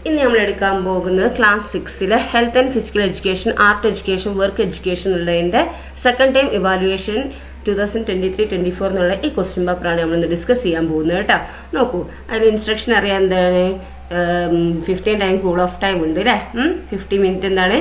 ഇന്ന് നമ്മൾ എടുക്കാൻ പോകുന്നത് class 6 health and physical education, art education, work education ഉള്ളതിന്റെ സെക്കൻഡ് ടൈം ഇവാലുവേഷൻ 2023-24 എന്നുള്ള ഈ ക്വസ്റ്റ്യൻ പേപ്പറാണ് നമ്മളിന്ന് ഡിസ്കസ് ചെയ്യാൻ പോകുന്നത് കേട്ടോ. നോക്കൂ, അതിന് ഇൻസ്ട്രക്ഷൻ അറിയാൻ എന്താണ് 15 ടൈം കൂൾ ഓഫ് ടൈം ഉണ്ട് അല്ലേ. 50 മിനിറ്റ് എന്താണ്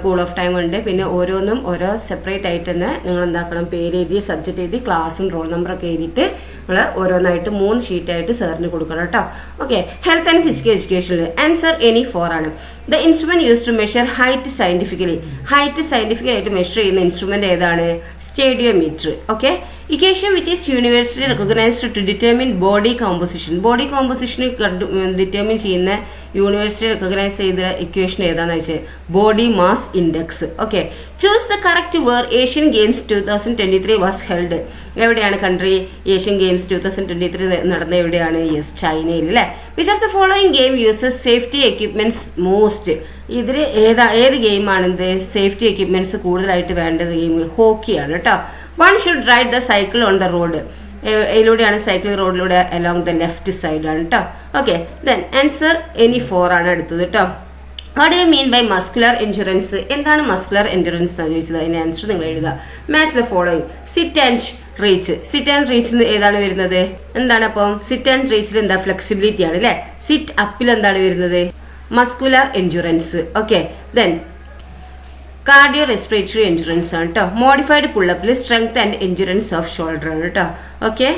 കൂൾ ഓഫ് ടൈം ഉണ്ട്. പിന്നെ ഓരോന്നും ഓരോ സെപ്പറേറ്റ് ആയിട്ട് തന്നെ നിങ്ങൾ എന്താക്കണം, പേര് എഴുതി സബ്ജക്റ്റ് എഴുതി ക്ലാസ്സും റോൾ നമ്പറൊക്കെ എഴുതിയിട്ട് നിങ്ങൾ ഓരോന്നായിട്ട് 3 ഷീറ്റായിട്ട് സാറിന് കൊടുക്കണം കേട്ടോ. ഓക്കെ, ഹെൽത്ത് ആൻഡ് ഫിസിക്കൽ എഡ്യൂക്കേഷനിൽ ആൻസർ എനി 4 ആണ്. The instrument use to measure height scientifically. Height scientifically ആയിട്ട് മെഷർ ചെയ്യുന്ന ഇൻസ്ട്രുമെന്റ് ഏതാണ്? Stadiometer. Okay, equation which is universally recognised to determine body composition. Body composition determine ചെയ്യുന്ന universally recognise ചെയ്ത equation ഏതാണെന്ന് വെച്ചാൽ body mass index. Okay, choose the correct where Asian Games 2023 was held. എവിടെയാണ് country? Asian Games 2023 നടന്ന എവിടെയാണ്? Yes, ചൈനയിൽ അല്ലേ. Which of the following game uses safety equipments most? ഇതിൽ ഏത് ഗെയിമാണിത് സേഫ്റ്റി എക്യുപ്മെന്റ്സ് കൂടുതലായിട്ട് വേണ്ടത്? ഗെയിം ഹോക്കിയാണ് കേട്ടോ. One should ride the cycle on the road. ഇതിലൂടെയാണ് സൈക്കിൾ റോഡിലൂടെ അലോങ് ദ ലെഫ്റ്റ് സൈഡ് ആണ് കേട്ടോ. ഓക്കെ, ദെൻ ആൻസർ എനി 4 ആണ് എടുത്തത് കേട്ടോ. What you mean by muscular endurance? എന്താണ് മസ്കുലർ എൻഡ്യൂറൻസ് എന്നാണ് ചോദിച്ചത്. അതിന്റെ ആൻസർ നിങ്ങൾ എഴുതുക. Match the following. Sit and reach. Sit and റീച്ചിൽ ഏതാണ് വരുന്നത്? എന്താണ് അപ്പം? സിറ്റ് ആൻഡ് റീച്ചിൽ എന്താ? ഫ്ലെക്സിബിലിറ്റി ആണ് അല്ലെ. സിറ്റ് അപ്പിൽ എന്താണ് വരുന്നത്? Muscular endurance. Okay, then cardio respiratory endurance ആണ് കേട്ടോ. മോഡിഫൈഡ് പുള്ളപ്പിൽ strength and endurance of shoulder ആണ് കേട്ടോ. ഓക്കെ,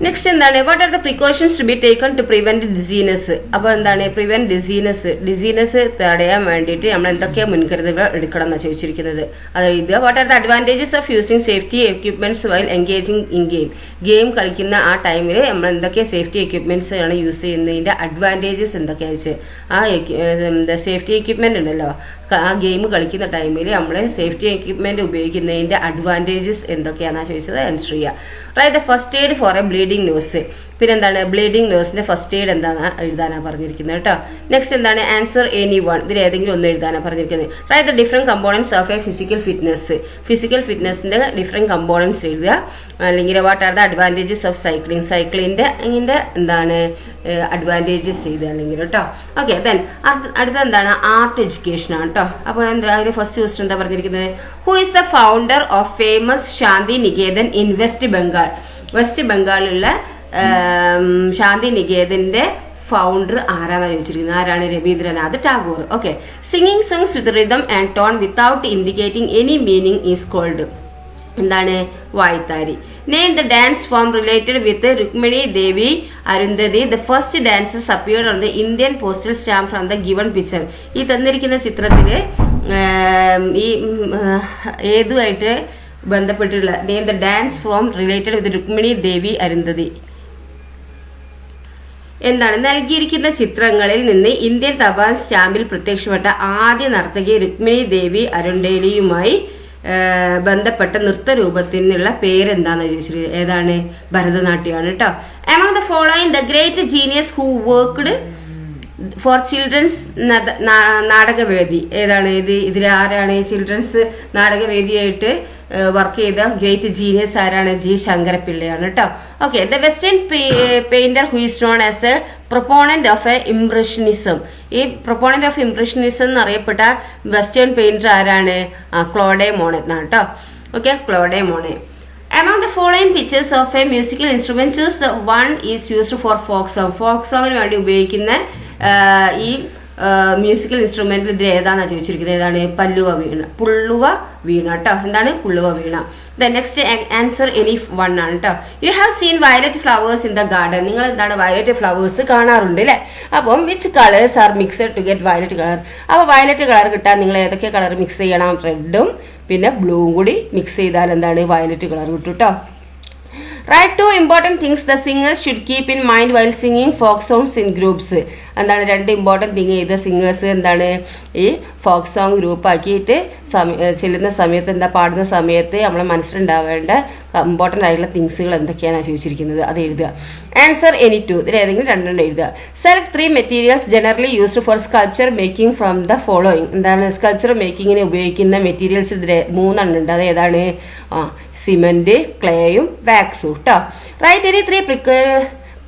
നെക്സ്റ്റ് എന്താണ്? What are the precautions to be taken to prevent diseases? അപ്പോൾ എന്താണ് പ്രിവെന്റ് ഡിസീനസ് തടയാൻ വേണ്ടിയിട്ട് നമ്മൾ എന്തൊക്കെയാ മുൻകരുതലുകൾ എടുക്കണം എന്നാണ് ചോദിച്ചിരിക്കുന്നത്. അതായത് what are the advantages of using safety equipments while engaging in game കളിക്കുന്ന ആ ടൈമിൽ നമ്മൾ എന്തൊക്കെയാ സേഫ്റ്റി എക്യുപ്മെന്റ്സ് ആണ് യൂസ് ചെയ്യുന്നതിന്റെ അഡ്വാൻറ്റേജസ് എന്തൊക്കെയാണെന്ന് വെച്ചാൽ ആ സേഫ്റ്റി എക്യുപ്മെന്റ് ഉണ്ടല്ലോ, ആ ഗെയിം കളിക്കുന്ന ടൈമിൽ നമ്മൾ സേഫ്റ്റി എക്യുപ്മെന്റ് ഉപയോഗിക്കുന്നതിന്റെ അഡ്വാൻറ്റേജസ് എന്തൊക്കെയാണെന്നാണ് ചോദിച്ചത്. ആൻസർ ചെയ്യുക. Write the first aid for a bleeding nose. പിന്നെ എന്താണ് ബ്ലീഡിംഗ് നോസിന്റെ ഫസ്റ്റ് എയ്ഡ് എന്താണെന്ന് എഴുതാനാണ് പറഞ്ഞിരിക്കുന്നത് കേട്ടോ. നെക്സ്റ്റ് എന്താണ്? Answer any 1. ഇതിൽ ഏതെങ്കിലും ഒന്ന് എഴുതാനാണ് പറഞ്ഞിരിക്കുന്നത്. Write the different components of a physical fitness. Physical ഫിറ്റ്നസിന്റെ ഡിഫറെന്റ് കമ്പോണൻസ് എഴുതുക. അല്ലെങ്കിൽ what are the advantages of cycling. സൈക്ലിങ്ങിന്റെ എന്താണ് അഡ്വാൻറ്റേജസ് ചെയ്ത് അല്ലെങ്കിൽ കേട്ടോ. ഓക്കെ, ദെൻ അടുത്ത എന്താണ്? ആർട്ട് എഡ്യൂക്കേഷൻ ആണ് കേട്ടോ. അപ്പോൾ എന്താ അതിന് ഫസ്റ്റ് ക്വസ്റ്റ്യൻ എന്താ പറഞ്ഞിരിക്കുന്നത്? Who is the founder of famous Shanti Niketan in West Bengal? West ബംഗാളിലുള്ള ശാന്തി നികേതന്റെ ഫൗണ്ടർ ആരാണ് ചോദിച്ചിരിക്കുന്നത്. ആരാണ്? Rabindranath Tagore. Okay, singing songs with rhythm and tone without indicating any meaning is called. എന്താണ്? വായ്ത്താരി. Name the dance form related with Rukmini Devi Arundhati. The first dances appeared on the Indian postal stamp from the given picture. ഈ തന്നിരിക്കുന്ന ചിത്രത്തില് ഈ ഏതുമായിട്ട് ബന്ധപ്പെട്ടിട്ടുള്ള name the dance form related with Rukmini Devi Arundhati. എന്താണ്? നൽകിയിരിക്കുന്ന ചിത്രങ്ങളിൽ നിന്ന് ഇന്ത്യൻ തപാൽ സ്റ്റാമ്പിൽ പ്രത്യക്ഷപ്പെട്ട ആദ്യ നർത്തകി രുക്മിണി ദേവി അരുണ്ടേലിയുമായി ബന്ധപ്പെട്ട നൃത്തരൂപത്തിനുള്ള പേരെന്താന്ന് ചോദിച്ചത്. ഏതാണ്? ഭരതനാട്യമാണ് കേട്ടോ. Among the following the great genius who worked for children's Natakavedi. ഏതാണ് ഇത്? ഇതിൽ ആരാണ് ചിൽഡ്രൻസ് നാടകവേദിയായിട്ട് വർക്ക് ചെയ്ത ഗ്രേറ്റ് ജീനിയസ് ആരാണ്? ജി ശങ്കരപിള്ളയാണ് കേട്ടോ. Okay, the western painter who is known as a proponent of a impressionism. ഈ പ്രൊപ്പോണന്റ് ഓഫ് ഇംപ്രഷനിസം എന്നറിയപ്പെട്ട വെസ്റ്റേൺ പെയിന്റർ ആരാണ്? ക്ലോഡെ മോണെ എന്നാണ് കേട്ടോ. Okay, Claude Monet. Among the following pictures of a musical instrument, choose the one is used for folk song. Folk സോങ്ങിന് വേണ്ടി ഉപയോഗിക്കുന്ന ഈ musical instrument ഇതിൽ ഏതാണെന്നാണ് ചോദിച്ചിരിക്കുന്നത്. ഏതാണ്? പുള്ളുവ വീണ കേട്ടോ. എന്താണ്? പുള്ളുവ വീണ. ദ നെക്സ്റ്റ് ആൻസർ എനി 1 ആണ് കേട്ടോ. You have seen violet flowers in the garden. നിങ്ങൾ എന്താണ് വയലറ്റ് ഫ്ലവേഴ്സ് കാണാറുണ്ട് അല്ലേ. അപ്പം which colours are mixed to get violet colour? അപ്പോൾ വയലറ്റ് കളർ കിട്ടാൻ നിങ്ങൾ ഏതൊക്കെ കളർ മിക്സ് ചെയ്യണം? റെഡും പിന്നെ ബ്ലൂവും കൂടി മിക്സ് ചെയ്താൽ എന്താണ്? വയലറ്റ് കളർ കിട്ടും കേട്ടോ. Write 2 important things the singers should keep in mind while singing folk songs in groups. എന്താണ് 2 ഇമ്പോർട്ടൻറ്റ് തിങ് ചെയ്ത സിംഗേഴ്സ് എന്താണ് ഈ ഫോക്ക് സോങ് ഗ്രൂപ്പ് ആക്കിയിട്ട് ചെല്ലുന്ന സമയത്ത് എന്താ പാടുന്ന സമയത്ത് നമ്മളെ മനസ്സിലുണ്ടാവേണ്ട ഇമ്പോർട്ടൻ്റ് ആയിട്ടുള്ള തിങ്സുകൾ എന്തൊക്കെയാണ് ചോദിച്ചിരിക്കുന്നത്. അത് എഴുതുക. Answer any 2. ഇതിൽ ഏതെങ്കിലും 2 എഴുതുക. Select 3 materials generally used for sculpture making from the following. എന്താണ് സ്കൾപ്ചർ മേക്കിങ്ങിന് ഉപയോഗിക്കുന്ന മെറ്റീരിയൽസ് ഇതിൽ 3 ഉണ്ട്. അത് ഏതാണ്? സിമെന്റ്, ക്ലേയും വാക്സും കേട്ടോ. Write any 3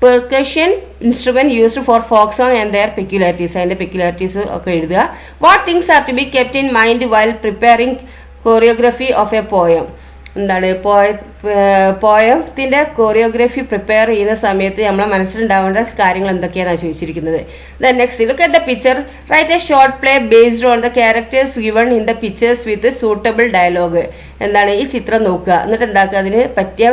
percussion instrument used for folk song and their peculiarities, അതിന്റെ പെക്യുലാരിറ്റീസ് ഒക്കെ എഴുതുക. What things are to be kept in mind while preparing choreography of a poem. എന്താണ് പോയത്തിന്റെ കൊറിയോഗ്രഫി പ്രിപ്പയർ ചെയ്യുന്ന സമയത്ത് നമ്മളെ മനസ്സിലുണ്ടാവേണ്ട കാര്യങ്ങൾ എന്തൊക്കെയാണ് ചോദിച്ചിരിക്കുന്നത്. Then next look at the picture, write a short play based on the characters given in the pictures with suitable dialogue. എന്താണ് ഈ ചിത്രം നോക്കുക, എന്നിട്ട് എന്താക്കുക, അതിന് പറ്റിയ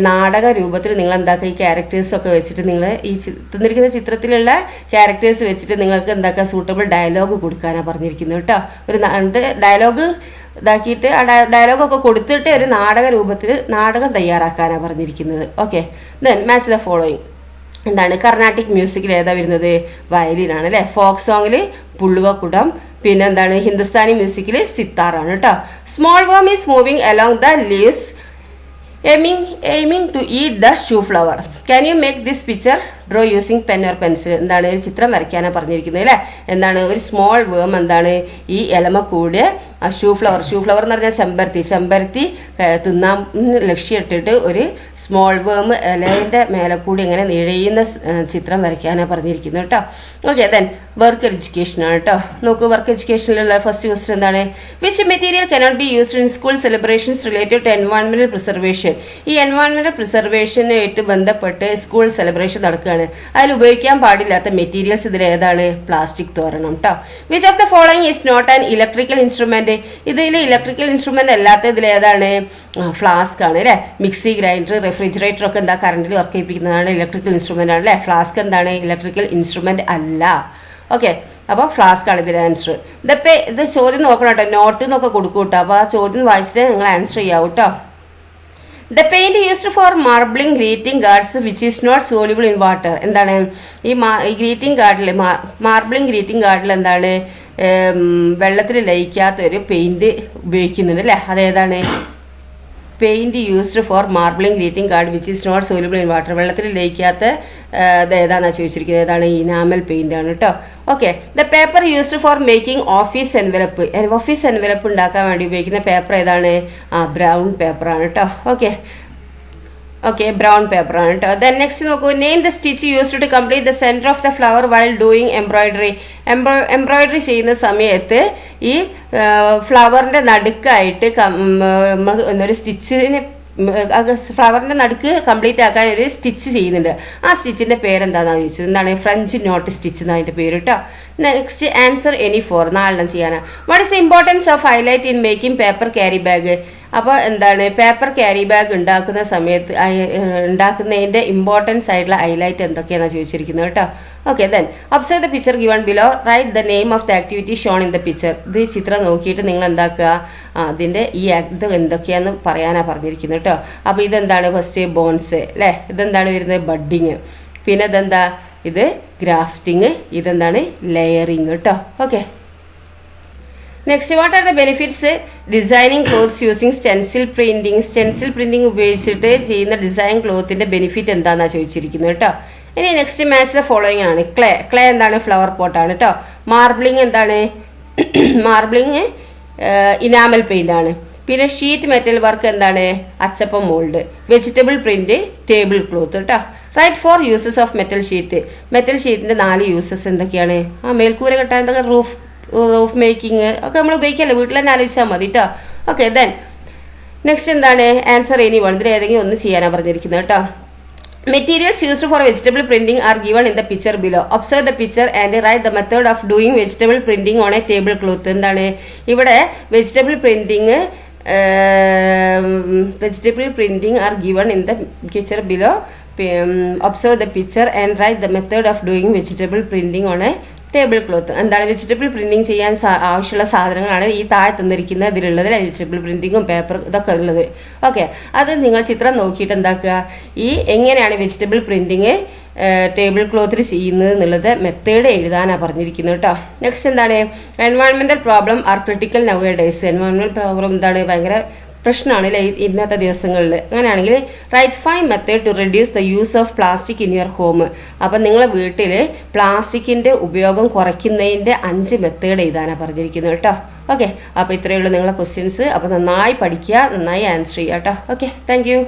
നാടക രൂപത്തിൽ നിങ്ങൾ എന്താക്കുക, ഈ ക്യാരക്ടേഴ്സ് ഒക്കെ വെച്ചിട്ട് നിങ്ങൾ ഈ തന്നിരിക്കുന്ന ചിത്രത്തിലുള്ള ക്യാരക്ടേഴ്സ് വെച്ചിട്ട് നിങ്ങൾക്ക് എന്താക്കുക, സൂട്ടബിൾ ഡയലോഗ് കൊടുക്കാനാണ് പറഞ്ഞിരിക്കുന്നത് കേട്ടോ. ഒരു ഡയലോഗ് ഇതാക്കിയിട്ട് ആ ഡയലോഗൊക്കെ കൊടുത്തിട്ട് ഒരു നാടക രൂപത്തിൽ നാടകം തയ്യാറാക്കാനാണ് പറഞ്ഞിരിക്കുന്നത്. Okay, then match the following. എന്താണ് കർണാട്ടിക് മ്യൂസിക്കിൽ ഏതാ വരുന്നത്? വയലിനാണ് അല്ലേ. ഫോക്ക് സോങ്ങിൽ പുള്ളുവക്കുടം, പിന്നെ എന്താണ് ഹിന്ദുസ്ഥാനി മ്യൂസിക്കിൽ സിത്താറാണ് കേട്ടോ. Small worm is moving along the leaves aiming to eat the shoe flower. Can you make this picture? Draw using pen or pencil. എന്താണ് ഒരു ചിത്രം വരയ്ക്കാനാണ് പറഞ്ഞിരിക്കുന്നത് അല്ലേ. എന്താണ് ഒരു സ്മോൾ വേം എന്താണ് ഈ ഇലമ കൂടെ ഷൂ ഫ്ലവർ എന്ന് പറഞ്ഞാൽ ചെമ്പരത്തി തിന്നാൻ ലക്ഷ്യമിട്ടിട്ട് ഒരു സ്മോൾ വേം ഇലയുടെ മേലെ കൂടി ഇങ്ങനെ നിഴയുന്ന ചിത്രം വരയ്ക്കാനാണ് പറഞ്ഞിരിക്കുന്നത് കേട്ടോ. ഓക്കെ, ദെൻ വർക്ക് എഡ്യൂക്കേഷൻ ആണ് കേട്ടോ. നോക്കൂ, വർക്ക് എഡ്യൂക്കേഷനിലുള്ള ഫസ്റ്റ് ക്വസ്റ്റ്യൻ എന്താണ്? Which material cannot be used in school celebrations related to എൻവയോൺമെന്റൽ പ്രിസർവേഷൻ. ഈ എൻവയോൺമെന്റൽ പ്രിസർവേഷനുമായിട്ട് ബന്ധപ്പെട്ട് സ്കൂൾ സെലിബ്രേഷൻ നടക്കുകയാണ്. അതിൽ ഉപയോഗിക്കാൻ പാടില്ലാത്ത മെറ്റീരിയൽസ് ഇതിൽ ഏതാണ്? പ്ലാസ്റ്റിക് തോരണം കേട്ടോ. Which of the following is not an electrical instrument. ഇതിൽ ഇലക്ട്രിക്കൽ ഇൻസ്ട്രുമെന്റ് അല്ലാത്ത ഇതിൽ ഏതാണ്? ഫ്ലാസ്ക് ആണ് അല്ലെ. മിക്സി, ഗ്രൈൻഡർ, റെഫ്രിജറേറ്റർ ഒക്കെ എന്താ കറണ്ടിൽ വർക്ക് ചെയ്യിപ്പിക്കുന്നതാണ് ഇലക്ട്രിക്കൽ ഇൻസ്ട്രുമെന്റ് ആണ് അല്ലെ. ഫ്ലാസ്ക് എന്താണ്? ഇലക്ട്രിക്കൽ ഇൻസ്ട്രുമെന്റ് അല്ല. ഓക്കെ, അപ്പോൾ ഫ്ലാസ്ക് ആണ് ഇതിന്റെ ആൻസർ. ഇത് ചോദ്യം നോക്കണം കേട്ടോ, നോട്ട് എന്നൊക്കെ കൊടുക്കും കേട്ടോ. അപ്പോൾ ആ ചോദ്യം വായിച്ചിട്ട് നിങ്ങൾ ആൻസർ ചെയ്യാവൂ കേട്ടോ. The paint used for marbling greeting cards which is not soluble in water. എന്താണ് ഈ ഗ്രീറ്റിംഗ് കാർഡിൽ മാർബിളിംഗ് ഗ്രീറ്റിംഗ് കാർഡിൽ എന്താണ് വെള്ളത്തിൽ ലയിക്കാത്ത ഒരു പെയിന്റ് ഉപയോഗിക്കുന്നുണ്ട് അല്ലേ. അതേതാണ്? Paint used for marbling greeting card which is not soluble in water. വെള്ളത്തിൽ ലയിക്കാത്ത ഏതാണെന്നാണ് ചോദിച്ചിരിക്കുന്നത്. ഏതാണ്? ഇനാമൽ പെയിന്റ് ആണ് കേട്ടോ. Okay, the paper used for making office envelope. Office envelope ഉണ്ടാക്കാൻ വേണ്ടി ഉപയോഗിക്കുന്ന പേപ്പർ ഏതാണ്? ബ്രൗൺ പേപ്പർ ആണ് കേട്ടോ. ഓക്കെ, ബ്രൗൺ പേപ്പർ ആണ് കേട്ടോ. ദെൻ നെക്സ്റ്റ് നോക്കൂ, name the stitch used to complete the centre of the flower while doing embroidery. Embroidery ചെയ്യുന്ന സമയത്ത് ഈ ഫ്ലവറിന്റെ നടുക്കായിട്ട് ഒരു സ്റ്റിച്ചിന് ഫ്ലവറിന്റെ നടുക്ക് കംപ്ലീറ്റ് ആക്കാൻ ഒരു സ്റ്റിച്ച് ചെയ്യുന്നുണ്ട്. ആ സ്റ്റിച്ചിന്റെ പേരെന്താണെന്ന് ചോദിച്ചത്. എന്താണ്? ഫ്രഞ്ച് നോട്ട് സ്റ്റിച്ച് എന്നാണ് അതിന്റെ പേര് കേട്ടോ. നെക്സ്റ്റ് ആൻസർ എനി 4, 4 ചെയ്യാനാണ്. What is the importance of highlight in making paper carry bag. അപ്പോൾ എന്താണ് പേപ്പർ ക്യാരി ബാഗ് ഉണ്ടാക്കുന്ന സമയത്ത് ഉണ്ടാക്കുന്നതിന്റെ ഇമ്പോർട്ടൻസ് ആയിട്ടുള്ള ഹൈലൈറ്റ് എന്തൊക്കെയാണെന്ന് ചോദിച്ചിരിക്കുന്നത് കേട്ടോ. Okay, then observe the picture given below, write the name of the activity shown in the picture. ഇത് ചിത്രം നോക്കിയിട്ട് നിങ്ങൾ എന്താക്കുക, അതിന്റെ ഈ ഇത് എന്തൊക്കെയാന്ന് പറയാനാണ് പറഞ്ഞിരിക്കുന്നത് കേട്ടോ. അപ്പോൾ ഇതെന്താണ്? ഫസ്റ്റ് ബോൺസ് അല്ലേ. ഇതെന്താണ് വരുന്നത്? ബഡ്ഡിങ്. പിന്നെ ഇതെന്താ? ഇത് ഗ്രാഫ്റ്റിങ്. ഇതെന്താണ്? ലെയറിങ് കേട്ടോ. Okay, next, what are the benefits designing clothes using stencil printing. Stencil printing ഉപയോഗിച്ചിട്ട് ചെയ്യുന്ന ഡിസൈൻ ക്ലോത്തിന്റെ ബെനിഫിറ്റ് എന്താണെന്നാണ് ചോദിച്ചിരിക്കുന്നത് കേട്ടോ. ഇനി നെക്സ്റ്റ് മാച്ച് ദ ഫോളോയിങ് ആണ്. ക്ലേ എന്താണ്? ഫ്ലവർ പോട്ടാണ് കേട്ടോ. മാർബിളിങ് എന്താണ്? മാർബിളിങ് ഇനാമൽ പെയിന്റ് ആണ്. പിന്നെ ഷീറ്റ് മെറ്റൽ വർക്ക് എന്താണ്? Achappam mould. Vegetable print table cloth കേട്ടോ. Write 4 uses of metal sheet. Metal ഷീറ്റിന്റെ 4 യൂസസ് എന്തൊക്കെയാണ്? മേൽക്കൂര കെട്ടാൻ എന്തൊക്കെ? റൂഫ് മേക്കിംഗ് ഒക്കെ നമ്മൾ ഉപയോഗിക്കല്ലേ, വീട്ടിൽ തന്നെ ആലോചിച്ചാൽ മതി കേട്ടോ. ഓക്കെ, ദെൻ നെക്സ്റ്റ് എന്താണ്? Answer any 1. ഇതിൽ ഏതെങ്കിലും ഒന്ന് ചെയ്യാനാണ് പറഞ്ഞിരിക്കുന്നത് കേട്ടോ. Materials used for vegetable printing are given in the picture below. Observe the picture and write the method of doing vegetable printing on A table cloth. എന്താണ് ഇവിടെ? Vegetable printing are given in the picture below. Observe the picture and write the method of doing vegetable printing on A table cloth. എന്താണ്? Vegetable printing ചെയ്യാൻ ആവശ്യമുള്ള സാധനങ്ങളാണ് ഈ താഴെ തന്നിരിക്കുന്ന ഇതിലുള്ളത്. വെജിറ്റബിൾ പ്രിന്റിങ്ങും പേപ്പർ ഇതൊക്കെ ഉള്ളത്. ഓക്കെ, അത് നിങ്ങൾ ചിത്രം നോക്കിയിട്ട് എന്താക്കുക, ഈ എങ്ങനെയാണ് വെജിറ്റബിൾ പ്രിന്റിങ് ടേബിൾ ക്ലോത്തിൽ ചെയ്യുന്നത് എന്നുള്ളത് മെത്തേഡ് എഴുതാനാണ് പറഞ്ഞിരിക്കുന്നത് കേട്ടോ. നെക്സ്റ്റ് എന്താണ്? എൻവയോൺമെന്റൽ problem are critical now a days. എൻവയോൺമെന്റൽ പ്രോബ്ലം എന്താണ്? ഭയങ്കര പ്രശ്നമാണ് അല്ലേ ഇന്നത്തെ ദിവസങ്ങളിൽ. അങ്ങനെയാണെങ്കിൽ write 5 method to reduce the use of plastic in your home. അപ്പം നിങ്ങളെ വീട്ടിൽ പ്ലാസ്റ്റിക്കിന്റെ ഉപയോഗം കുറയ്ക്കുന്നതിന്റെ 5 മെത്തേഡ് എഴുതാനാണ് പറഞ്ഞിരിക്കുന്നത് കേട്ടോ. ഓക്കെ, അപ്പോൾ ഇത്രയേ ഉള്ളൂ നിങ്ങളെ ക്വസ്റ്റ്യൻസ്. അപ്പോൾ നന്നായി പഠിക്കുക, നന്നായി ആൻസർ ചെയ്യുക കേട്ടോ. Okay, thank you.